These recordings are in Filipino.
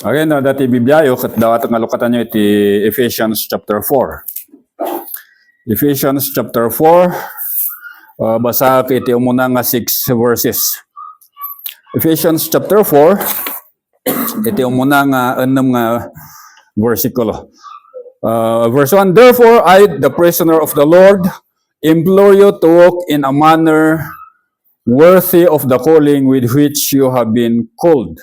Okay, no, dati Bibliayo, kat daw atong alukatan nyo iti Ephesians chapter 4. Ephesians chapter 4, basa iti umuna nga 6 verses. Ephesians chapter 4, iti umuna nga 6 nga versikulo. Verse 1, therefore I, the prisoner of the Lord, implore you to walk in a manner worthy of the calling with which you have been called,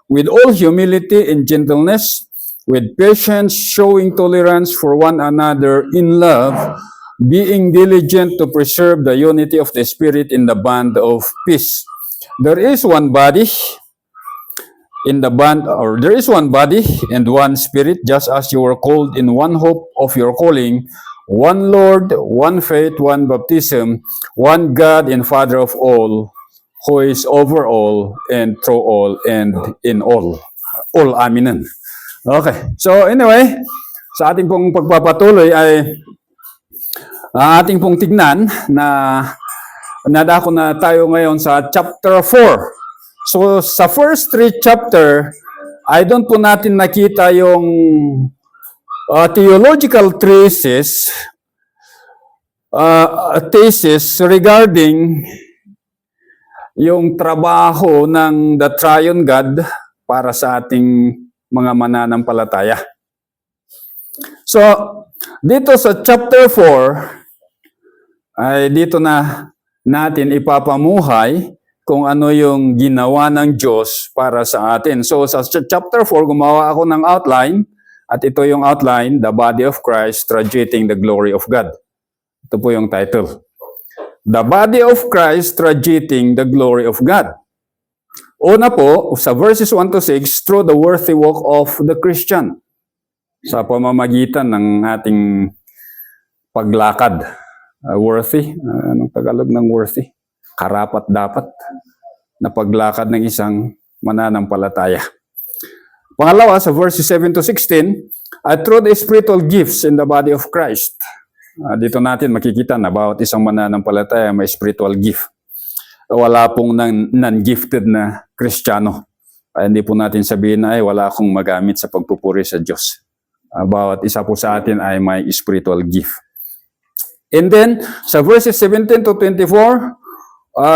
with all humility and gentleness, with patience, showing tolerance for one another in love, being diligent to preserve the unity of the Spirit in the bond of peace. There is one body and one Spirit, just as you were called in one hope of your calling, one Lord, one faith, one baptism, one God and Father of all, who is over all and through all and in all. All, aminin. Okay. So anyway, sa ating pong pagpapatuloy ay ating pong tignan na nadako na tayo ngayon sa chapter 4. So sa first 3 chapter, ay doon po natin nakita yung theological thesis regarding yung trabaho ng the Triune God para sa ating mga mananampalataya. So, dito sa chapter 4, ay dito na natin ipapamuhay kung ano yung ginawa ng Diyos para sa atin. So, sa chapter 4, gumawa ako ng outline, at ito yung outline, The Body of Christ, Radiating the Glory of God. Ito po yung title. The Body of Christ Radiating the Glory of God. Una po, sa verses 1 to 6, through the worthy walk of the Christian. Sa pamamagitan ng ating paglakad. Worthy? Anong Tagalog ng worthy? Karapat-dapat na paglakad ng isang mananampalataya. Pangalawa, sa verses 7 to 16, through the spiritual gifts in the body of Christ. Dito natin makikita na bawat isang mananampalataya may spiritual gift. Wala pong non-gifted na Kristiyano. Hindi po natin sabihin na wala akong magamit sa pagpupuri sa Diyos. Bawat isa po sa atin ay may spiritual gift. And then, sa verses 17 to 24,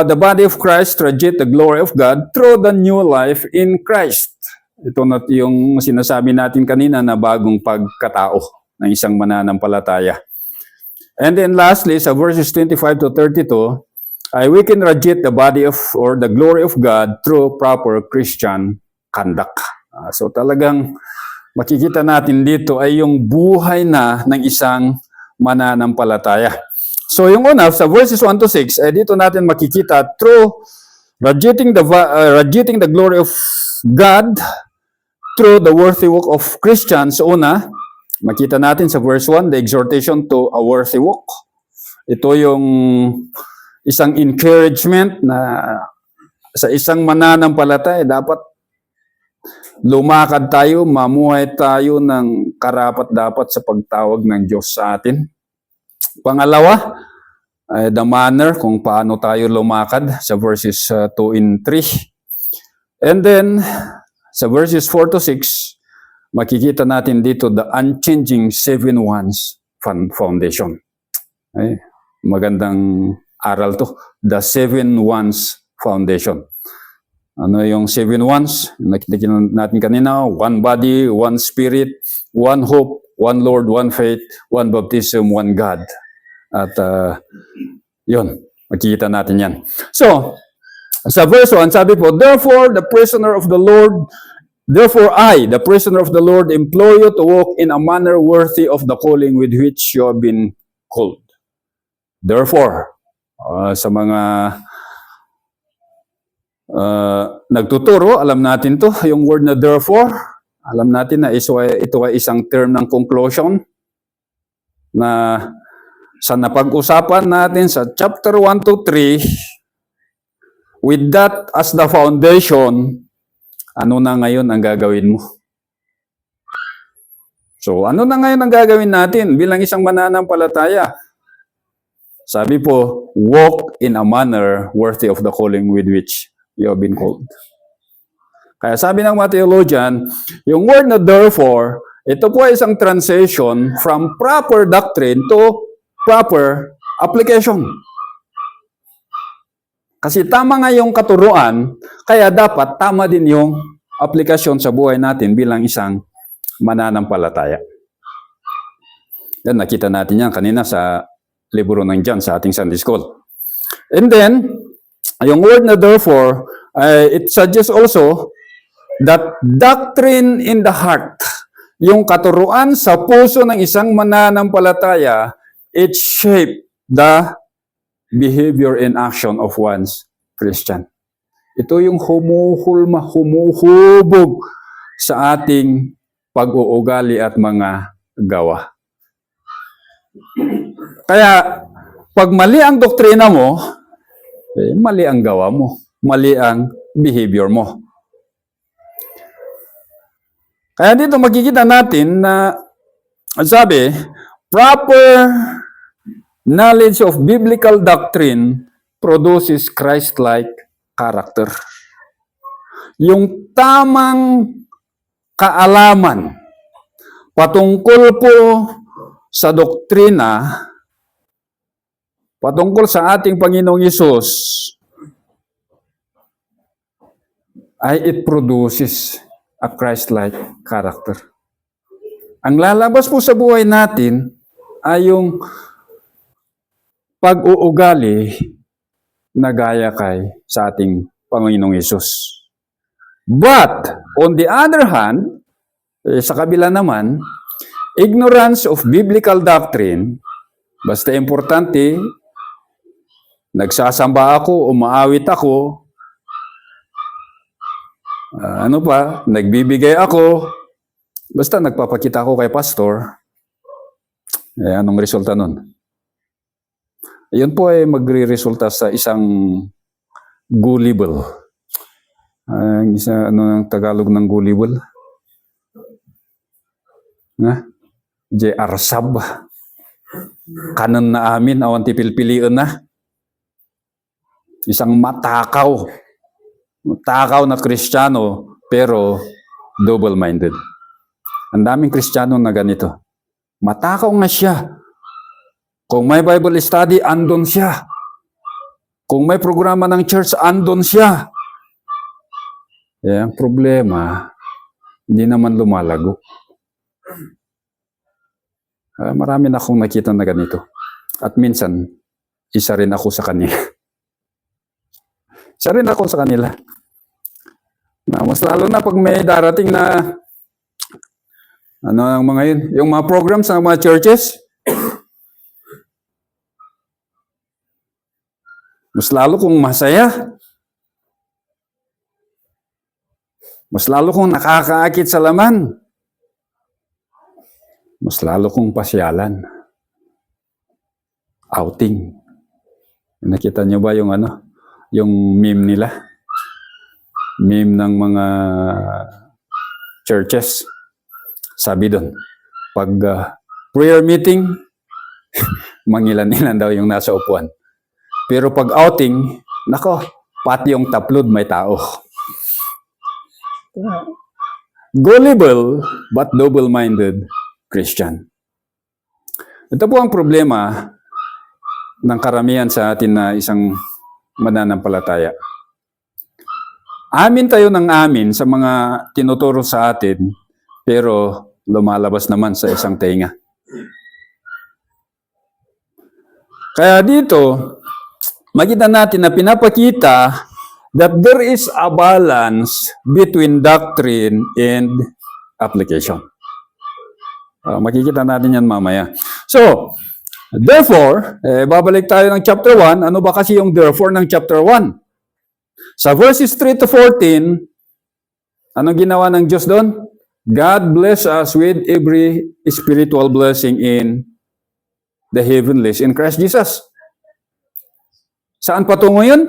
the body of Christ radiate the glory of God through the new life in Christ. Ito na yung sinasabi natin kanina na bagong pagkatao ng isang mananampalataya. And then lastly, sa verses 25 to 32, we can radiate the body of, or the glory of God through proper Christian conduct. So talagang makikita natin dito ay yung buhay na ng isang mananampalataya. So yung una, sa verses 1 to 6, dito natin makikita through radiating the glory of God through the worthy walk of Christians. Una, makita natin sa verse 1, the exhortation to a worthy walk. Ito yung isang encouragement na sa isang mananampalataya, dapat lumakad tayo, mamuhay tayo ng karapat-dapat sa pagtawag ng Diyos sa atin. Pangalawa, the manner kung paano tayo lumakad sa verses 2 and 3. And then, sa verses 4 to 6, makikita natin dito the unchanging 7 ones foundation. Magandang aral to. The 7 ones foundation. Ano yung 7 ones? Nakita natin kanina, one body, one spirit, one hope, one Lord, one faith, one baptism, one God. At yun, makikita natin yan. So, sa verse 1, sabi po, therefore, the prisoner of the Lord, therefore I, the prisoner of the Lord, implore you to walk in a manner worthy of the calling with which you have been called. Therefore, sa mga nagtuturo, alam natin to, yung word na therefore, alam natin na ito ay isang term ng conclusion na sa napag-usapan natin sa chapter 1 to 3, with that as the foundation, ano na ngayon ang gagawin mo? So, ano na ngayon ang gagawin natin bilang isang mananampalataya? Sabi po, walk in a manner worthy of the calling with which you have been called. Kaya sabi ng mga theologian, yung word na therefore, ito po ay isang transition from proper doctrine to proper application. Kasi tama nga yung katuruan, kaya dapat tama din yung aplikasyon sa buhay natin bilang isang mananampalataya. Then nakita natin yan kanina sa libro ng John sa ating Sunday School. And then, yung word na therefore, it suggests also that doctrine in the heart, yung katuruan sa puso ng isang mananampalataya, it shape the behavior and action of one's Christian. Ito yung humuhubog sa ating pag-uugali at mga gawa. Kaya, pag mali ang doktrina mo, mali ang gawa mo, mali ang behavior mo. Kaya dito makikita natin na, sabi, proper knowledge of biblical doctrine produces Christ-like character. Yung tamang kaalaman patungkol po sa doktrina, patungkol sa ating Panginoong Yesus, ay it produces a Christ-like character. Ang lalabas po sa buhay natin ay yung pag-uugali na gaya kay sa ating Panginoong Yesus. But, on the other hand, sa kabila naman, ignorance of biblical doctrine, basta importante, nagsasamba ako, umaawit ako, nagbibigay ako, basta nagpapakita ako kay pastor, anong resulta nun? Yun po ay magre-resulta sa isang gullible. Ano ang Tagalog ng gullible? J.R. Sab. Kanan na amin, awan tipilpilian na. Isang matakaw. Matakaw na Kristiyano, pero double-minded. Ang daming Kristiyano na ganito. Matakaw nga siya. Kung may Bible study, andon siya. Kung may programa ng church, andon siya. Ang problema, hindi naman lumalago. Marami na akong nakita na ganito. At minsan, isa rin ako sa kanila. Isa rin ako sa kanila. Mas lalo na pag may darating na ang mga yun, yung mga programs ng mga churches, mas lalo kong masaya. Mas lalo kong nakakaakit sa laman. Mas lalo kong pasyalan. Outing. Nakita niyo ba yung yung meme nila? Meme ng mga churches. Sabi doon, pag prayer meeting, mangilan-ilan daw yung nasa upuan. Pero pag outing, nako, pati yung taplod may tao. Gullible but double-minded Christian. Ito po ang problema ng karamihan sa atin na isang mananampalataya. Amin tayo ng amin sa mga tinuturo sa atin, pero lumalabas naman sa isang tenga. Kaya dito, makita natin na pinapakita that there is a balance between doctrine and application. Makikita natin yan mamaya. So, therefore, babalik tayo ng chapter 1. Ano ba kasi yung therefore ng chapter 1? Sa verses 3 to 14, anong ginawa ng Diyos doon? God bless us with every spiritual blessing in the heavenlies in Christ Jesus. Saan patungo yun?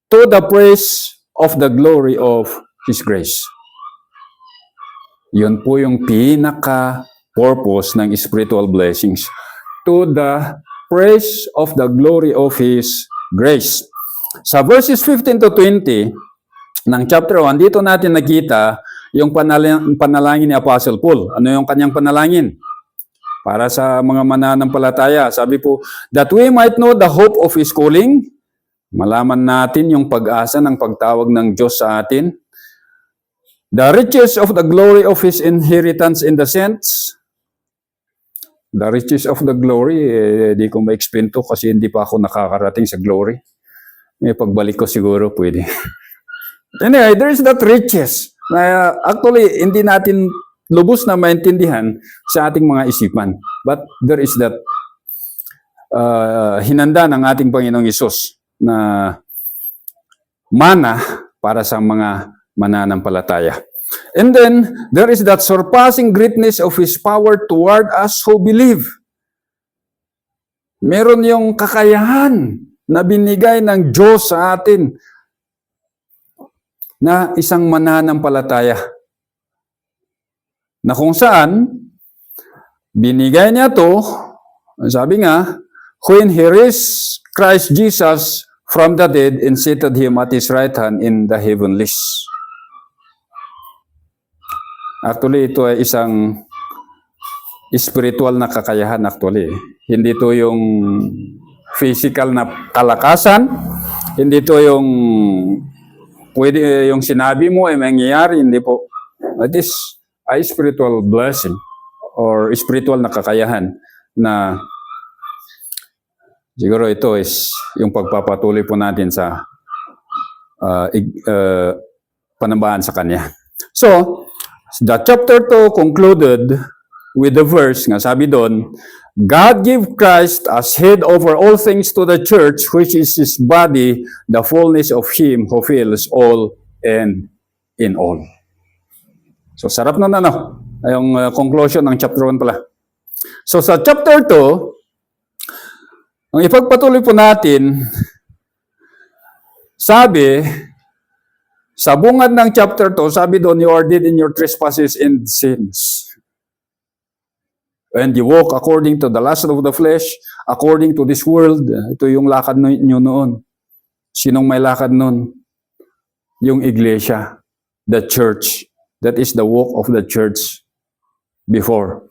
To the praise of the glory of His grace. Yun po yung pinaka-purpose ng spiritual blessings. To the praise of the glory of His grace. Sa verses 15 to 20, ng chapter 1, dito natin nakita yung panalangin ni Apostle Paul. Ano yung kanyang panalangin? Para sa mga mananampalataya. Sabi po, that we might know the hope of His calling. Malaman natin yung pag-asa ng pagtawag ng Diyos sa atin. The riches of the glory of His inheritance in the saints. The riches of the glory, di ko ma-explain to kasi hindi pa ako nakakarating sa glory. Pagbalik ko siguro pwede. Anyway, there is that riches na actually hindi natin lubos na maintindihan sa ating mga isipan. But there is that hinanda ng ating Panginoong Hesus na mana para sa mga mananampalataya. And then, there is that surpassing greatness of His power toward us who believe. Meron yung kakayahan na binigay ng Diyos sa atin na isang mananampalataya. Na kung saan, binigay niya to, sabi nga, when He raised Christ Jesus from the dead and seated Him at His right hand in the heavenlies. Actually, ito ay isang spiritual na kakayahan actually. Hindi to yung physical na kalakasan, hindi to yung pwede yung sinabi mo ay mangyayari, hindi po. It is a spiritual blessing or spiritual na kakayahan na siguro ito is yung pagpapatuloy po natin sa panambahan sa Kanya. So, the chapter 2 concluded with the verse, nga sabi doon, God gave Christ as head over all things to the church, which is His body, the fullness of Him who fills all and in all. So, sarap na ano, yung conclusion ng chapter 1 pala. So, sa chapter 2, ang ipagpatuloy po natin, sabi, sa bungad ng chapter 2, sabi doon, you are dead in your trespasses and sins. And you walk according to the lust of the flesh, according to this world. Ito yung lakad nyo noon. Sinong may lakad noon? Yung iglesia, the church. That is the walk of the church before.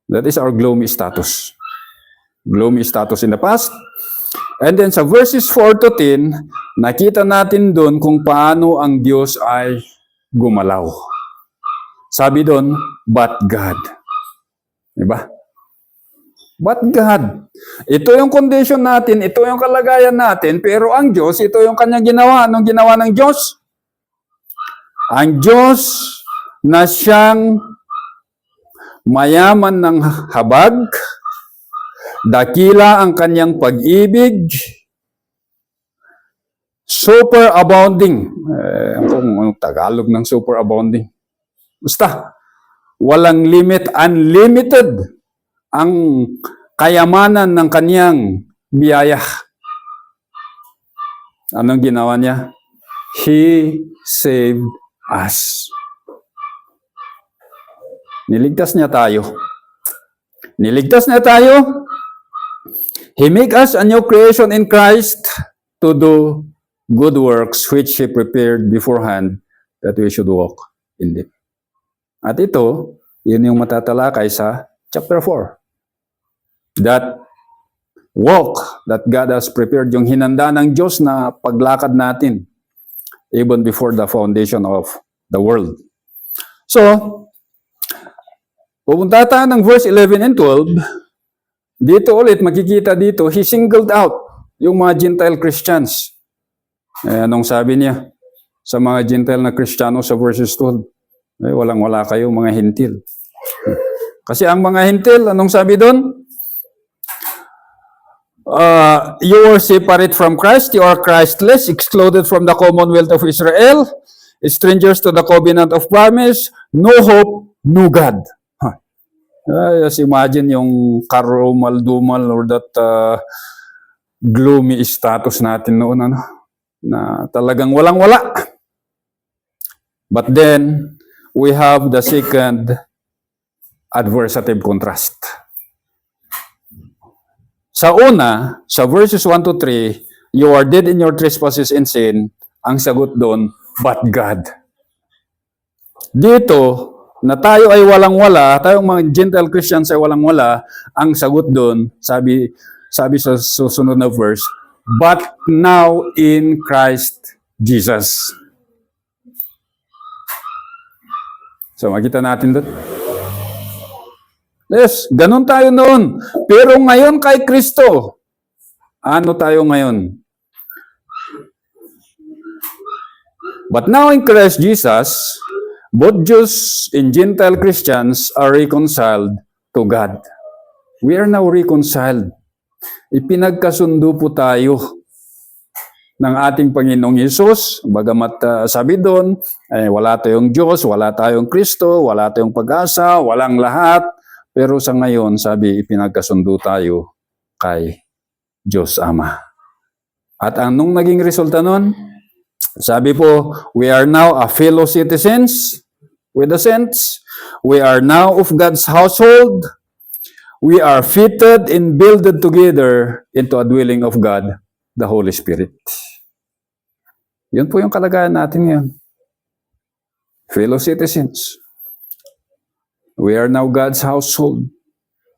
That is our gloomy status. Gloomy status in the past. And then sa verses 4 to 10, nakita natin doon kung paano ang Diyos ay gumalaw. Sabi doon, but God. Diba? But God. Ito yung condition natin, ito yung kalagayan natin, pero ang Diyos, ito yung kanyang ginawa. Anong ginawa ng Diyos? Ang Diyos na siyang mayaman ng habag, dakila ang kanyang pag-ibig, super abounding. Kung Tagalog ng super abounding. Basta, walang limit, unlimited ang kayamanan ng kanyang biyaya. Anong ginawa niya? He saved us. Niligtas niya tayo. Niligtas niya tayo. He make us a new creation in Christ to do good works which He prepared beforehand that we should walk in them. At ito, yun yung matatalakay sa chapter 4. That walk that God has prepared, yung hinanda ng Diyos na paglakad natin even before the foundation of the world. So, pupunta tayo ng verse 11 and 12. Dito ulit, makikita dito, He singled out yung mga Gentile Christians. Anong sabi niya sa mga Gentile na Kristiyano sa verses 12? Walang-wala kayo, mga Hentil. Kasi ang mga Hentil, anong sabi doon? You are separate from Christ, you are Christless, excluded from the commonwealth of Israel, strangers to the covenant of promise, no hope, no God. Just imagine yung karumal-dumal or that gloomy status natin noon, ano? Na talagang walang-wala. But then, we have the second adversative contrast. Sa una, sa verses 1 to 3, you are dead in your trespasses and sin, ang sagot doon, but God. Dito, na tayo ay walang-wala, tayong mga Gentile Christians ay walang-wala, ang sagot doon, sabi sa susunod na verse, but now in Christ Jesus. So, makita natin doon. Yes, ganun tayo noon. Pero ngayon kay Kristo, ano tayo ngayon? But now in Christ Jesus, both Jews and Gentile Christians are reconciled to God. We are now reconciled. Ipinagkasundo po tayo ng ating Panginoong Hesus. Bagamat sabi doon, wala tayong Diyos, wala tayong Kristo, wala tayong pag-asa, walang lahat. Pero sa ngayon, sabi, ipinagkasundo tayo kay Diyos Ama. At anong naging resulta nun? Sabi po, we are now a fellow citizens with the saints. We are now of God's household. We are fitted and builded together into a dwelling of God, the Holy Spirit. Yun po yung kalagayan natin ngayon. Fellow citizens. We are now God's household.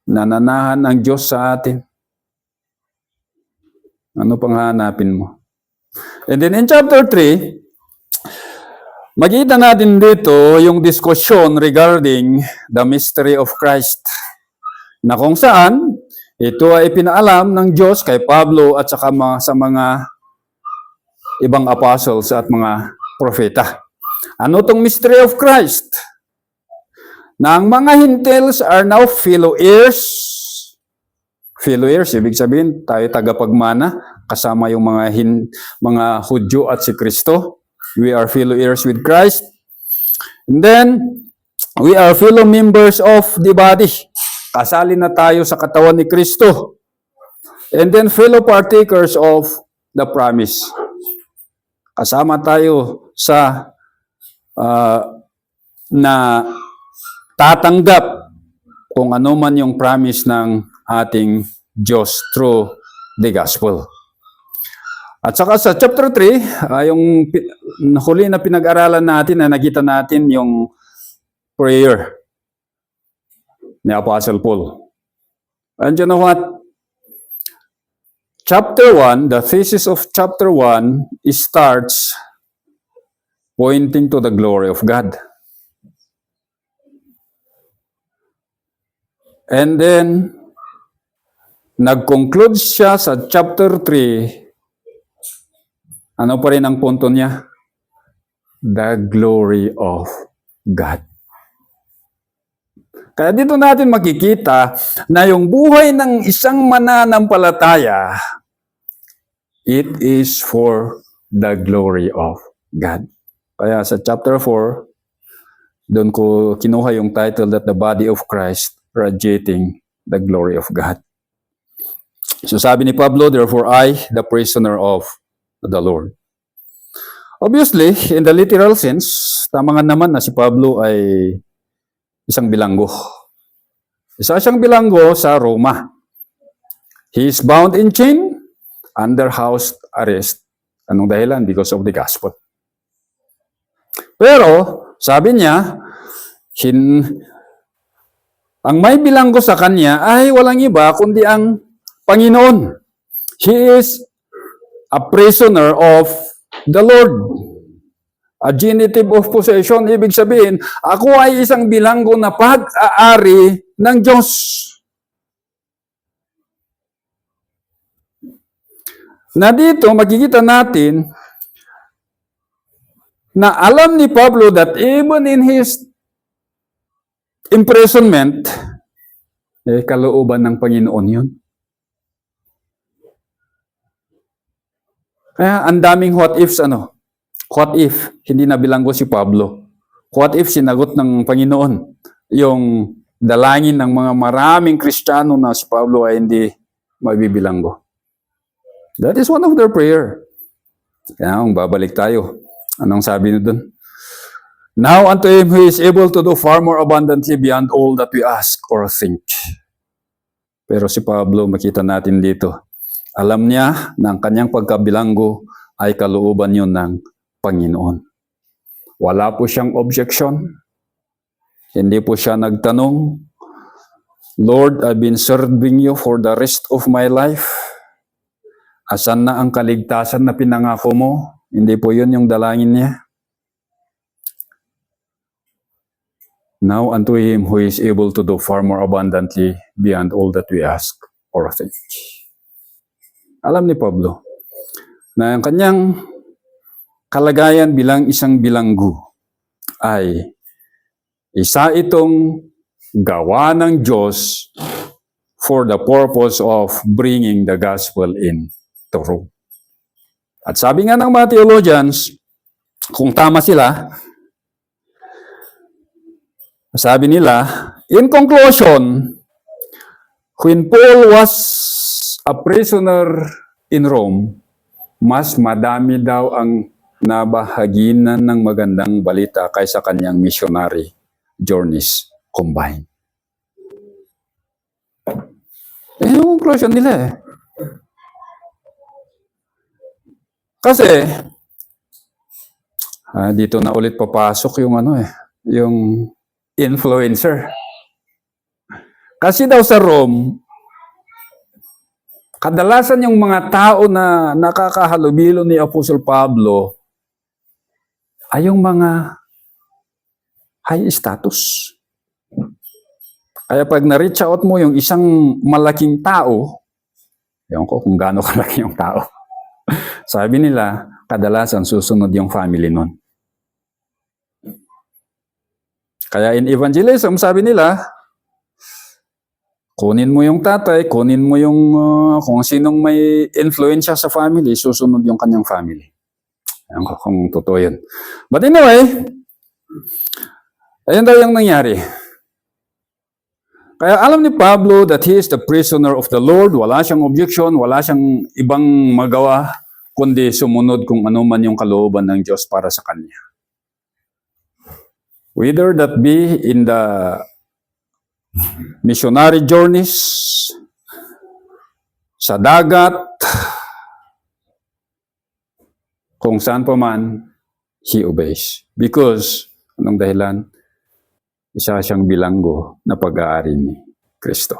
Nananahan ang Diyos sa atin. Ano pang hanapin mo? And then in chapter 3, makita natin dito yung diskusyon regarding the mystery of Christ. Na kung saan, ito ay pinaalam ng Diyos kay Pablo at saka sa mga ibang apostles at mga propeta. Ano tong mystery of Christ? Na ang mga Gentiles are now fellow heirs. Fellow heirs, ibig sabihin, tayo tagapagmana, kasama yung mga Hudyo at si Kristo. We are fellow heirs with Christ. And then, we are fellow members of the body. Kasali na tayo sa katawan ni Kristo. And then, fellow partakers of the promise. Kasama tayo sa na tatanggap kung ano man yung promise ng ating Diyos through the gospel. At saka sa chapter 3, yung huli na pinag-aralan natin na nakita natin yung prayer ni Apostle Paul. And you know what? Chapter 1, the thesis of chapter 1 starts pointing to the glory of God. And then, nag-conclude siya sa chapter 3. Ano pa rin ang punto niya? The glory of God. Kaya dito natin makikita na yung buhay ng isang mananampalataya, it is for the glory of God. Kaya sa chapter 4, doon ko kinuha yung title that the body of Christ radiating the glory of God. So sabi ni Pablo, therefore I, the prisoner of the Lord. Obviously, in the literal sense, tama nga naman na si Pablo ay isang bilanggo. Isa siyang bilanggo sa Roma. He is bound in chain, under house arrest. Anong dahilan? Because of the gospel. Pero, sabi niya, ang may bilanggo sa kanya ay walang iba kundi ang Panginoon. He is a prisoner of the Lord. A genitive of possession, ibig sabihin, ako ay isang bilanggo na pag-aari ng Diyos. Na dito, makikita natin na alam ni Pablo that even in his imprisonment, kalooban ng Panginoon yun. Kaya ang daming what ifs, What if hindi na bilanggo si Pablo? What if sinagot ng Panginoon yung dalangin ng mga maraming Kristiyano na si Pablo ay hindi mabibilanggo? That is one of their prayer. Kaya babalik tayo. Anong sabi nyo dun? Now unto him who is able to do far more abundantly beyond all that we ask or think. Pero si Pablo, makita natin dito, Alam niya na ang kanyang pagkabilanggo ay kalooban yun ng Panginoon. Wala po siyang objection. Hindi po siya nagtanong, Lord, I've been serving you for the rest of my life. Asan na ang kaligtasan na pinangako mo? Hindi po yun yung dalangin niya. Now unto him who is able to do far more abundantly beyond all that we ask or think. Alam ni Pablo na ang kanyang kalagayan bilang isang bilanggo ay isa itong gawa ng Diyos for the purpose of bringing the gospel in to Rome. At sabi nga ng mga theologians, kung tama sila, sabi nila, in conclusion, when Paul was a prisoner in Rome, mas madami daw ang nabahaginan ng magandang balita kaysa kanyang missionary journeys combined. Yung conclusion nila eh. Kasi, dito na ulit papasok yung yung influencer. Kasi daw sa Rome, kadalasan yung mga tao na nakakahalubilo ni Apostle Pablo ay yung mga high status. Kaya pag na-reach out mo yung isang malaking tao, ewan ko kung gaano kalaki yung tao, sabi nila, kadalasan susunod yung family nun. Kaya in evangelism, sabi nila, kunin mo yung tatay, kunin mo yung kung sinong may influensya sa family, susunod yung kanyang family. Ayan ko kung totoo yun. But anyway, ayun daw yung nangyari. Kaya alam ni Pablo that he is the prisoner of the Lord, wala siyang objection, wala siyang ibang magawa, kundi sumunod kung ano man yung kalooban ng Diyos para sa kanya. Whether that be in the missionary journeys, sa dagat, kung saan pa man, he obeys. Because, anong dahilan? Isa siyang bilanggo na pag-aari ni Kristo.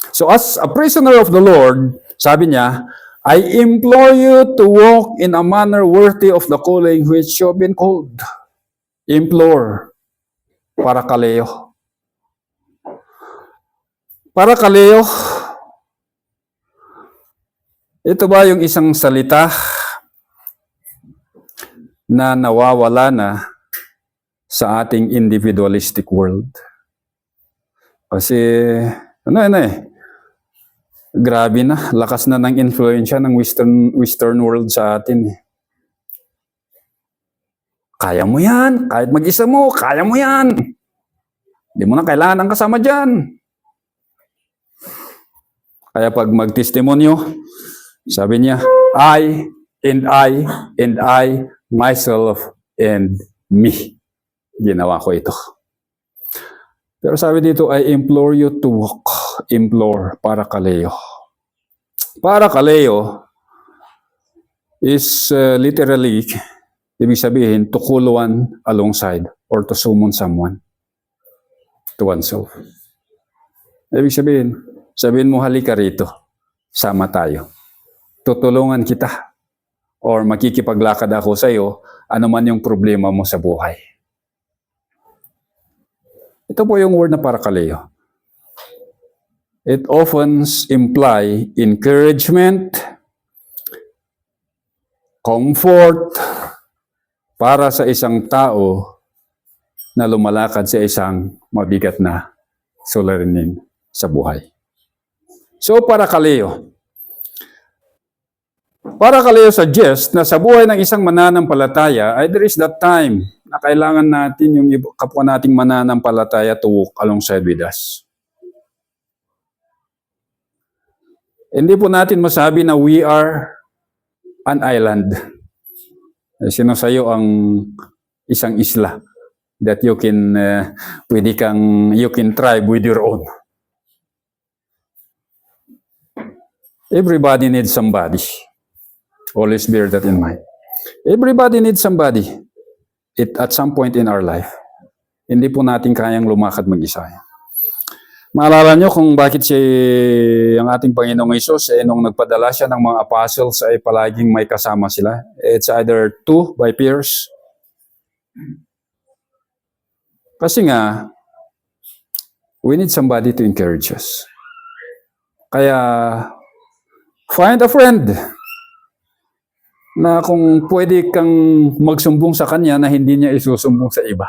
So as a prisoner of the Lord, sabi niya, I implore you to walk in a manner worthy of the calling which you have been called. Implore. Parakaleo. Parakaleo. Ito ba yung isang salita na nawawala na sa ating individualistic world? Kasi, grabe na, lakas na ng influensya ng Western world sa atin. Kaya mo yan, kahit mag-isa mo, kaya mo yan. Hindi mo na kailangan ng kasama dyan. Kaya pag magtestimonyo, sabi niya, I, myself, and me. Ginawa ko ito. Pero sabi dito, I implore you to walk. Implore, parakaleo. Parakaleo is literally, ibig sabihin, to call one alongside or to summon someone to oneself. Ibig sabihin mo, halika rito, sama tayo. Tutulungan kita or makikipaglakad ako sa iyo, ano man yung problema mo sa buhay. Ito po yung word na parakaleo. It often imply encouragement, comfort, para sa isang tao na lumalakad sa isang mabigat na suliranin sa buhay. So, parakaleo. Parakaleo suggests na sa buhay ng isang mananampalataya ay there is that time na kailangan natin yung kapwa nating mananampalataya to walk alongside with us. Hindi po natin masabi na we are an island. Sino sa'yo ang isang isla that you can, you can thrive with your own. Everybody needs somebody. Always bear that in mind. Everybody needs somebody at some point in our life. Hindi po natin kayang lumakad mag-isa. Maalala nyo kung bakit ang ating Panginoong Hesus, nung nagpadala siya ng mga apostles, ay palaging may kasama sila. It's either 2 by pairs. Kasi nga, we need somebody to encourage us. Kaya, find a friend na kung pwede kang magsumbong sa kanya na hindi niya isusumbong sa iba.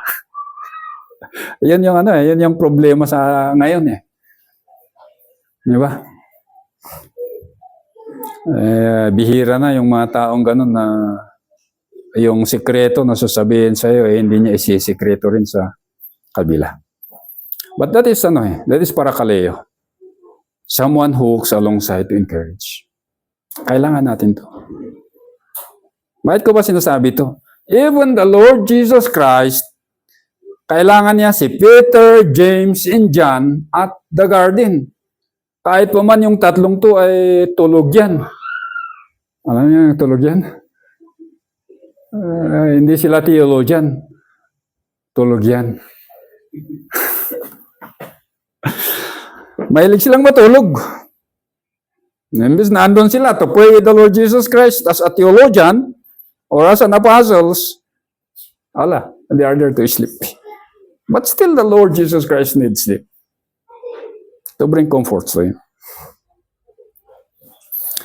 Yan yung yan yung problema sa ngayon Di ba? Bihira na yung mga taong ganun na yung sikreto na sasabihin sa iyo hindi niya isisikreto rin sa kabila. But that is that is parakaleo. Someone who walks alongside to encourage. Kailangan natin to. Bakit ko ba sinasabi to? Even the Lord Jesus Christ, kailangan niya si Peter, James, and John at the garden. Kahit pa man yung tatlong to ay tulog yan. Alam niyo yung tulog yan? Hindi sila theologian. Tulog yan. Mahilig silang matulog. Imbis na andun sila to pray with the Lord Jesus Christ as a theologian or as an apostles, they are there to sleep. But still the Lord Jesus Christ needs sleep to bring comfort to you.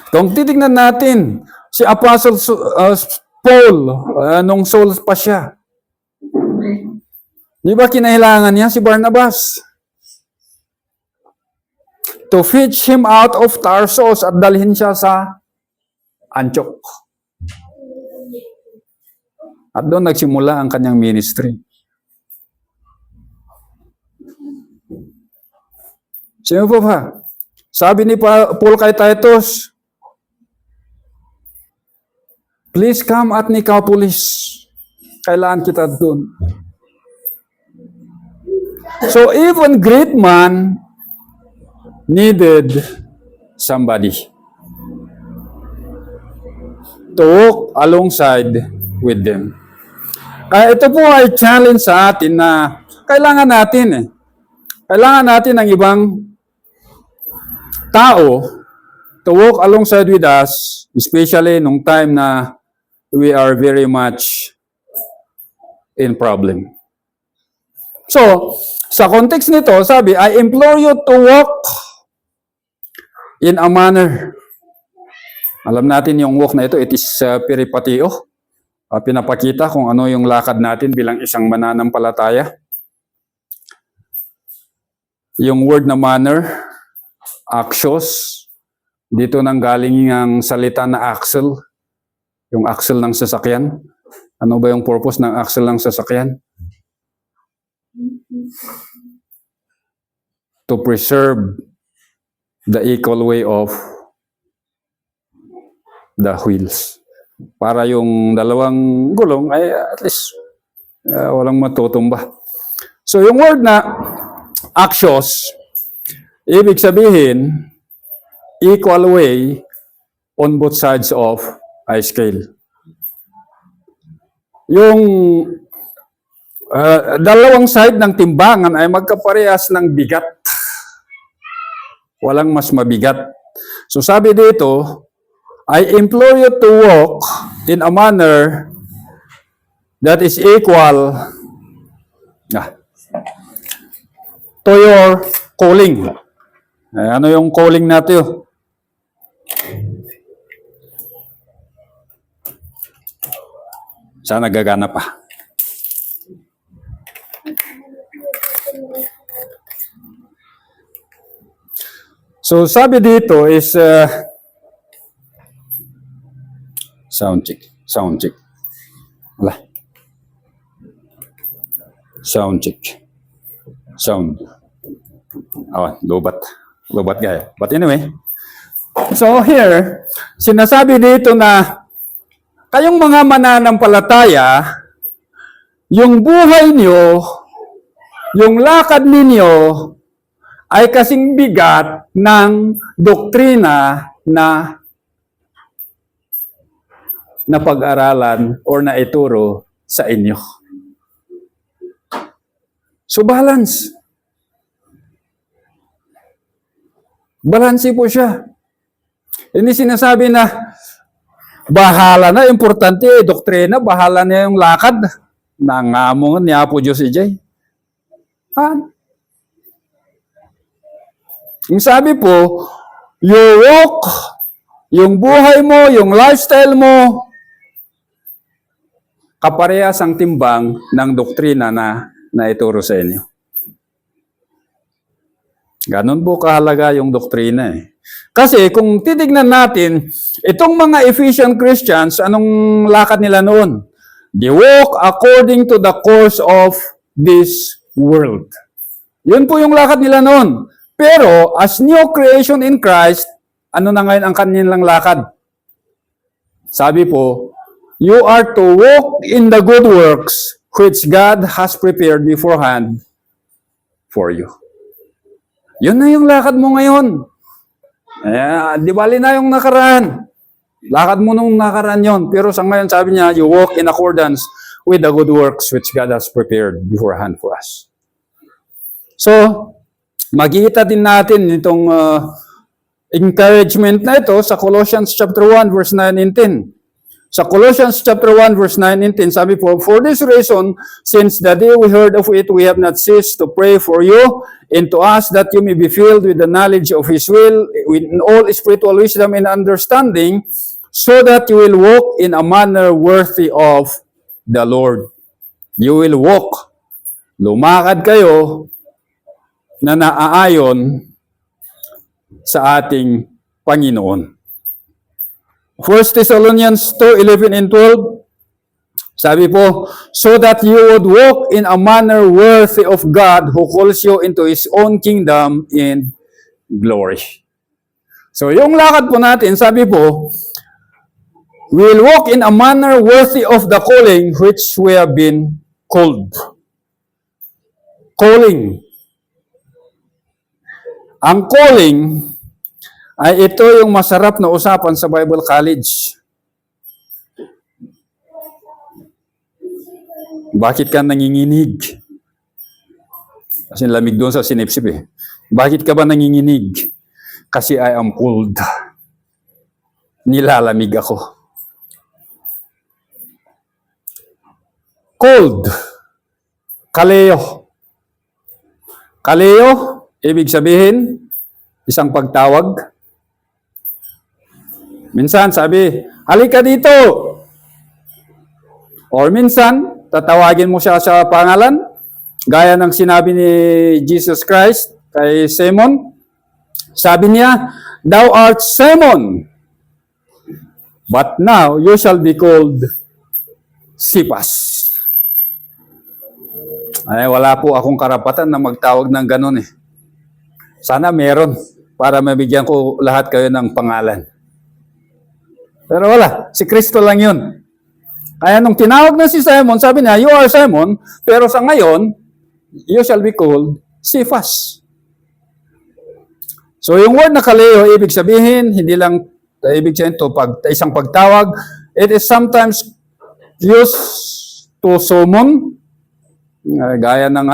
Kung titignan natin, si Apostle Paul, nung Saul pa siya, di ba kinailangan niya si Barnabas? To fetch him out of Tarsus at dalhin siya sa Antioch. At doon nagsimula ang kanyang ministry. Sino po ba? Sabi ni Paul kay Titus, please come at Nicopolis. Kailangan kita doon. So even great man needed somebody to walk alongside with them. Kaya ito po ay challenge sa atin na kailangan natin Kailangan natin ng ibang tao to walk alongside with us, especially nung time na we are very much in problem. So, sa context nito, sabi, I implore you to walk in a manner. Alam natin yung walk na ito, it is peripatio. Pinapakita kung ano yung lakad natin bilang isang mananampalataya. Yung word na manner, axios, dito nang galing ang salita na axle, yung axle ng sasakyan. Ano ba yung purpose ng axle ng sasakyan? To preserve the equal way of the wheels. Para yung dalawang gulong ay at least walang matutumba. So yung word na axios, ibig sabihin, equal way on both sides of a scale. Yung dalawang side ng timbangan ay magkaparehas ng bigat. Walang mas mabigat. So sabi dito, I implore you to walk in a manner that is equal to your calling. Ano yung calling natin? Sana gagana pa. So sabi dito is sound check. Wala. Sound check. Sound. Lobat gaya. But anyway, so here, sinasabi dito na kayong mga mananampalataya, yung buhay nyo, yung lakad ninyo, ay kasing bigat ng doktrina na pag-aralan or na ituro sa inyo. So balance. Balanse po siya. Hindi sinasabi na bahala na, importante doktrina, bahala na yung lakad. Nangamongan niya po Diyos EJ. Yung sabi po, your walk, yung buhay mo, yung lifestyle mo, kaparehas ang timbang ng doktrina na ituro sa inyo. Ganon po kahalaga yung doktrina eh. Kasi kung titignan natin, itong mga Ephesian Christians, anong lakad nila noon? They walk according to the course of this world. Yun po yung lakad nila noon. Pero as new creation in Christ, ano na ngayon ang kanilang lakad? Sabi po, you are to walk in the good works which God has prepared beforehand for you. Yun na yung lakad mo ngayon. Di bali na yung nakaraan. Lakad mo nung nakaraan yun. Pero sa ngayon, sabi niya, you walk in accordance with the good works which God has prepared beforehand for us. So, makikita din natin itong encouragement na ito sa Colossians chapter 1, verse 9 and 10. Sa Colossians chapter 1, verse 9 and 10, sabi po, for this reason, since the day we heard of it, we have not ceased to pray for you, and to ask that you may be filled with the knowledge of His will, with all spiritual wisdom and understanding, so that you will walk in a manner worthy of the Lord. You will walk. Lumakad kayo na naaayon sa ating Panginoon. 1 Thessalonians 2:11 and 12, sabi po, so that you would walk in a manner worthy of God who calls you into His own kingdom in glory. So yung lakad po natin, sabi po, we will walk in a manner worthy of the calling which we have been called. Calling. Ang calling ay ito yung masarap na usapan sa Bible College. Bakit ka nanginginig? Kasi lamig doon sa sinipsip eh. Bakit ka ba nanginginig? Kasi I am cold. Nilalamig ako. Cold. Kaleo. Kaleo, ibig sabihin, isang pagtawag. Minsan sabi, halika dito. Or minsan, tatawagin mo siya sa pangalan. Gaya ng sinabi ni Jesus Christ kay Simon. Sabi niya, thou art Simon, but now you shall be called Cephas. Ay, wala po akong karapatan na magtawag ng ganun eh. Sana meron para mabigyan ko lahat kayo ng pangalan. Pero wala, si Kristo lang yun. Kaya nung tinawag na si Simon, sabi niya, you are Simon, pero sa ngayon, you shall be called Cephas. So yung word na kaleo, ibig sabihin, hindi lang ibig sabihin to isang pagtawag. It is sometimes used to summon, gaya ng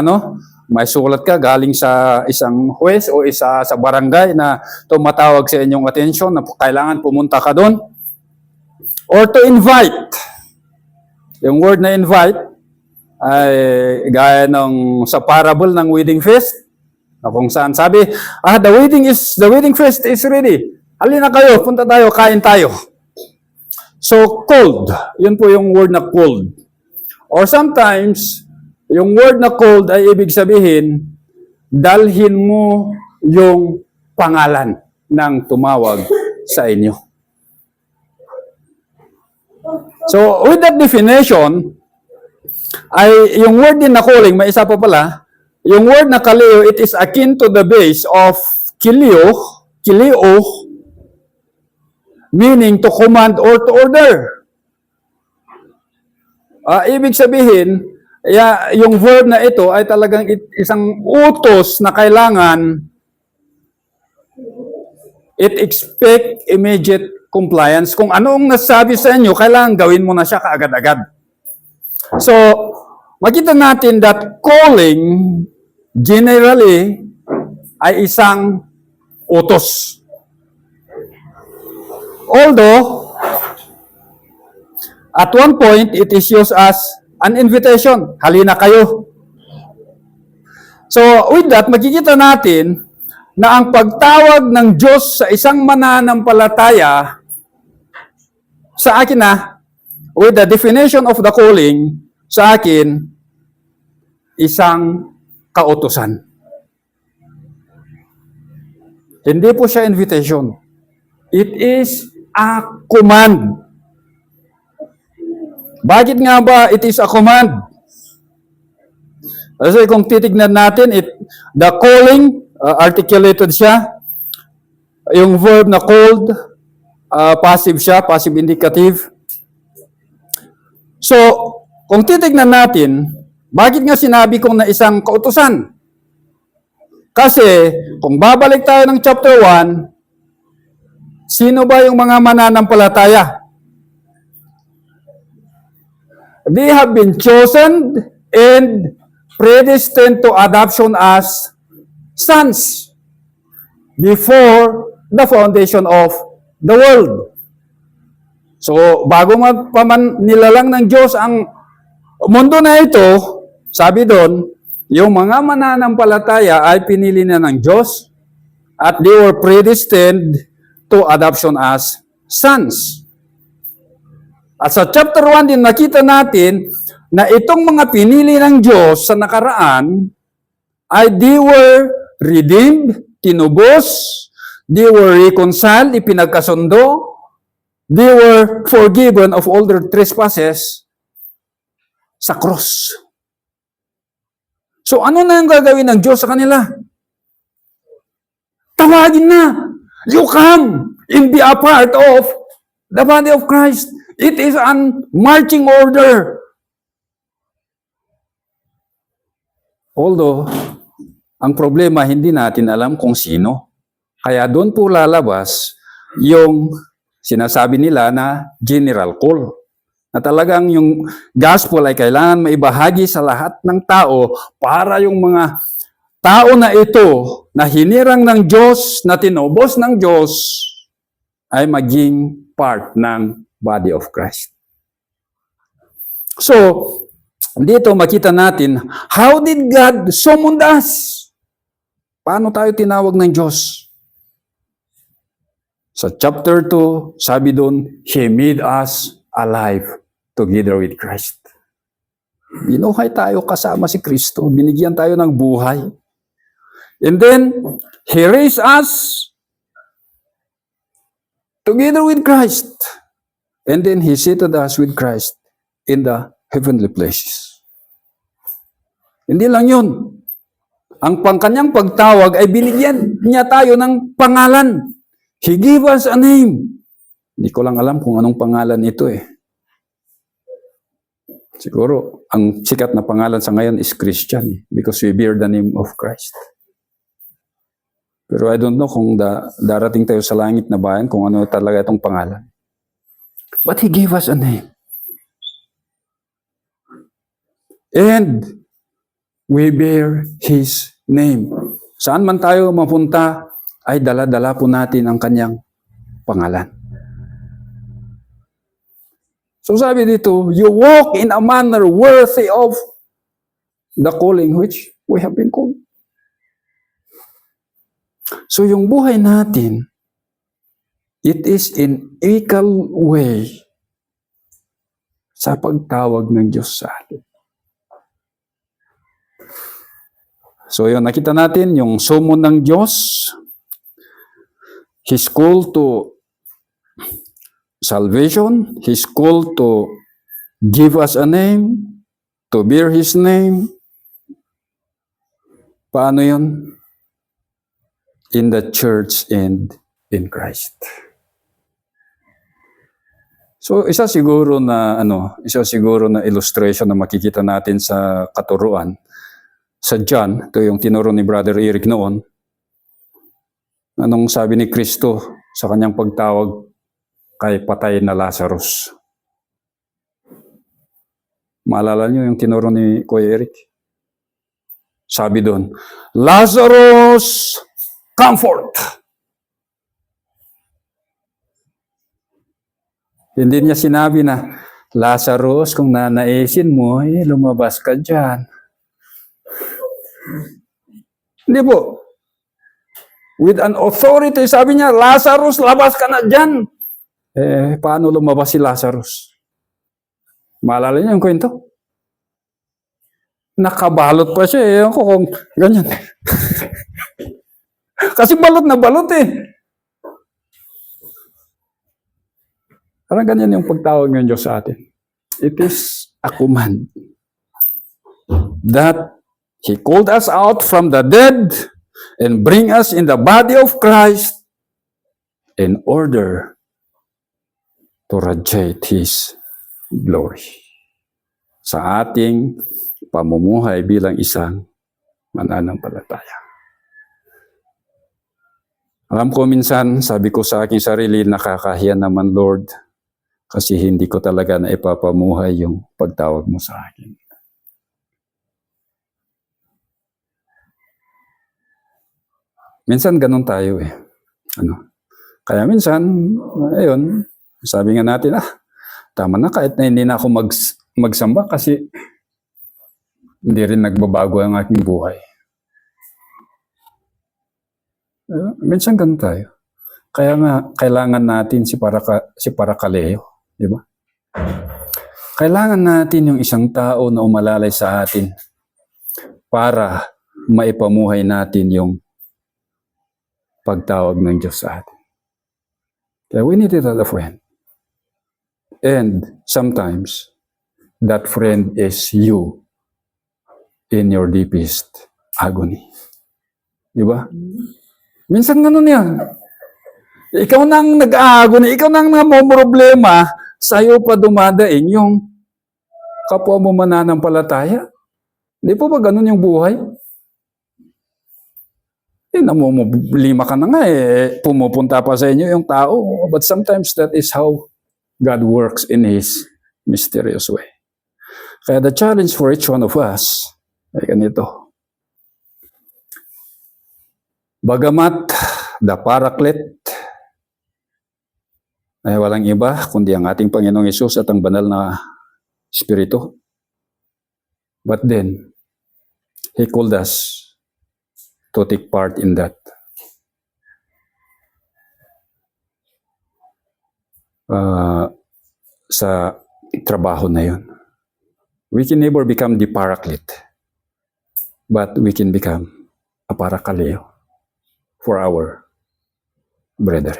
may sulat ka galing sa isang huwes o isa sa barangay na tumatawag sa inyong atensyon na kailangan pumunta ka doon. Or to invite. Yung word na invite ay gaya ng sa parable ng wedding feast na kung saan sabi, the wedding feast is ready. Halina kayo, punta tayo, kain tayo. So cold, yun po yung word na cold. Or sometimes yung word na cold ay ibig sabihin, dalhin mo yung pangalan ng tumawag sa inyo. So, with that definition, ay yung word din na calling, may isa pa pala, yung word na kaleo, it is akin to the base of kileo, meaning to command or to order. Ibig sabihin, yung verb na ito ay talagang isang utos na kailangan it expect immediate compliance. Kung anong nasabi sa inyo, kailangan gawin mo na siya kaagad-agad. So, makita natin that calling generally ay isang utos. Although, at one point, it is used as an invitation. Halina kayo. So, with that, makikita natin na ang pagtawag ng Diyos sa isang mananampalataya, sa akin with the definition of the calling, sa akin, isang kautusan. Hindi po siya invitation. It is a command. Bakit nga ba it is a command? Kasi kung titignan natin, the calling, articulated siya. Yung verb na called, passive siya, passive indicative. So, kung titignan natin, bakit nga sinabi kong na isang kautusan? Kasi, kung babalik tayo ng chapter 1, sino ba yung mga mananampalataya? They have been chosen and predestined to adoption as sons before the foundation of the world. So, bago paman nilalang ng Diyos ang mundo na ito, sabi doon, yung mga mananampalataya ay pinili na ng Diyos at they were predestined to adoption as sons. At sa chapter 1 din nakita natin na itong mga pinili ng Diyos sa nakaraan ay they were redeemed, tinubos, they were reconciled, ipinagkasundo, they were forgiven of all their trespasses sa cross. So ano na ang gagawin ng Diyos sa kanila? Tawagin na! You come and be a part of the body of Christ. It is an marching order. Although, ang problema, hindi natin alam kung sino. Kaya doon po lalabas yung sinasabi nila na general call. Na talagang yung gospel ay kailangan maibahagi sa lahat ng tao para yung mga tao na ito na hinirang ng Diyos, na tinubos ng Diyos, ay maging part ng body of Christ. So, dito makita natin, how did God summon us? Paano tayo tinawag ng Diyos? Sa chapter 2, sabi doon, He made us alive together with Christ. Binuhay tayo kasama si Kristo. Binigyan tayo ng buhay. And then, He raised us together with Christ. And then He seated us with Christ in the heavenly places. Hindi lang yun. Ang kanyang pagtawag ay binigyan niya tayo ng pangalan. He gave us a name. Hindi ko lang alam kung anong pangalan ito eh. Siguro, ang sikat na pangalan sa ngayon is Christian because we bear the name of Christ. Pero I don't know kung darating tayo sa langit na bayan kung ano talaga itong pangalan. But He gave us a name. And we bear His name. Saan man tayo mapunta, ay dala-dala po natin ang kanyang pangalan. So sabi dito, you walk in a manner worthy of the calling which we have been called. So yung buhay natin, it is in equal way sa pagtawag ng Diyos sa atin. So yun, nakita natin yung summon ng Diyos, His call to salvation, His call to give us a name, to bear His name. Paano yun? In the church and in Christ. So isa siguro na illustration na makikita natin sa katuruan sa John, ito yung tinuro ni Brother Eric noon. Anong sabi ni Kristo sa kanyang pagtawag kay patay na Lazarus? Maalala niyo yung tinuro ni Kuya Eric? Sabi doon, Lazarus, come forth! Hindi niya sinabi na, Lazarus, kung nanaisin mo, lumabas ka dyan. Hindi po. With an authority, sabi niya, Lazarus, labas ka na dyan. Paano lumabas si Lazarus? Maalala niyo yung kwento? Nakabalot pa siya. Ewan ko kung ganyan. Kasi balot na balot eh. Parang ganyan yung pagtawag ng Diyos sa atin. It is a command that He called us out from the dead and bring us in the body of Christ in order to radiate His glory. Sa ating pamumuhay bilang isang mananampalataya. Alam ko minsan, sabi ko sa aking sarili, nakakahiya naman Lord, kasi hindi ko talaga na ipapamuhay yung pagtawag mo sa akin. Minsan ganun tayo eh. Kaya minsan, ayun, sabi nga natin, tama na kahit na hindi na ako magsamba kasi hindi rin nagbabago ang aking buhay. Minsan ganun tayo. Kaya nga, kailangan natin si Parakaleo. Di ba? Kailangan natin yung isang tao na umalalay sa atin para maipamuhay natin yung pagtawag ng Diyos sa atin. Kaya we need a friend. And sometimes, that friend is you in your deepest agony. Di ba? Minsan ganun yan. Ikaw nang nag-agony, ikaw nang namomroblema, sa'yo pa dumadaing yung kapwa mo mananampalataya. Di po ba ganun yung buhay? Namumulima ka na nga pumupunta pa sa inyo yung tao. But sometimes that is how God works in His mysterious way. Kaya the challenge for each one of us ay ganito. Bagamat the Paraclete ay walang iba kundi ang ating Panginoong Hesus at ang banal na Espiritu. But then, He called us to take part in that. Sa trabaho na yun. We can never become the Paraclete, but we can become a Parakaleo for our brethren.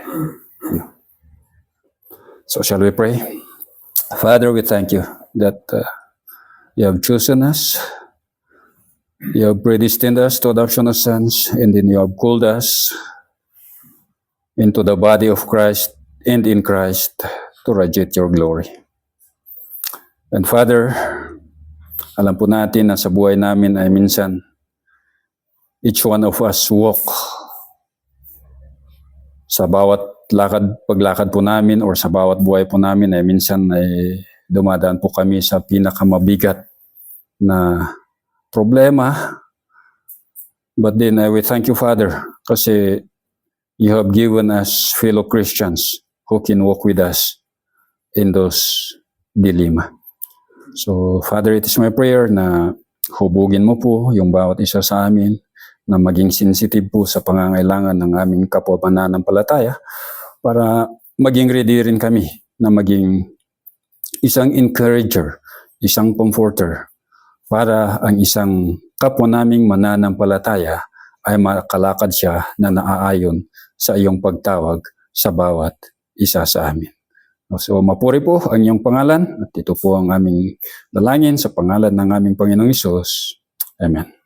So shall we pray? Father, we thank you that you have chosen us. You have predestined us to adoption of sons, and then you have called us into the body of Christ and in Christ to radiate your glory. And Father, alam po natin na sa buhay namin ay minsan, each one of us walk sa bawat paglakad po namin or sa bawat buhay po namin ay minsan ay dumadaan po kami sa pinakamabigat na problema. But then we thank you, Father, kasi you have given us fellow Christians who can walk with us in those dilemma. So, Father, it is my prayer na hubugin mo po yung bawat isa sa amin na maging sensitive po sa pangangailangan ng aming kapwa mananampalataya para maging ready rin kami na maging isang encourager, isang comforter para ang isang kapwa naming mananampalataya ay makalakad siya na naaayon sa iyong pagtawag sa bawat isa sa amin. So, mapuri po ang iyong pangalan at ito po ang aming dalangin sa pangalan ng aming Panginoong Hesus. Amen.